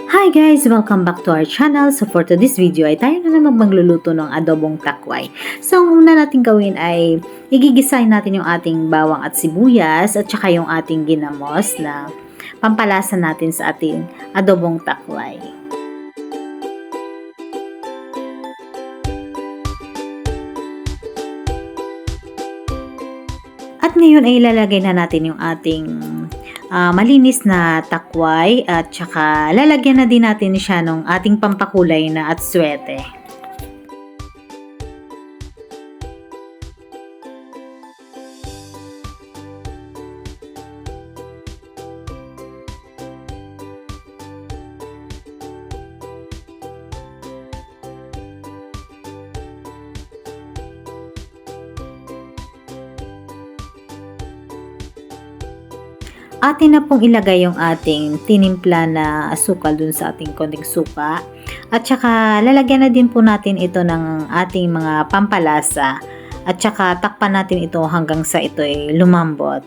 Hi guys! Welcome back to our channel. So for today's video ay tayo na naman magluluto ng adobong takway. So ang una natin gawin ay igigisahin natin yung ating bawang at sibuyas at saka yung ating ginamos na pampalasa natin sa ating adobong takway. At ngayon ay ilalagay na natin yung ating malinis na takway at saka lalagyan na din natin siya ng ating pampakulay na atsuete. Atin na pong ilagay yung ating tinimpla na asukal dun sa ating konting suka. At saka lalagyan na din po natin ito ng ating mga pampalasa. At saka takpan natin ito hanggang sa ito ay lumambot.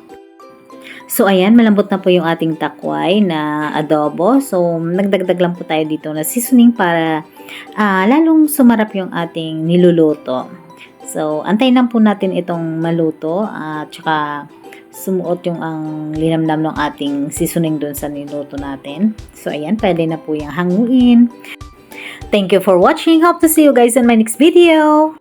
So ayan, malambot na po yung ating takway na adobo. So nagdagdag lang po tayo dito na seasoning para lalong sumarap yung ating niluluto. So antayin lang po natin itong maluto at saka sumuot yung ang linamnam ng ating seasoning dun sa niluto natin. So, ayan, pwede na po yung hanguin. Thank you for watching. Hope to see you guys in my next video.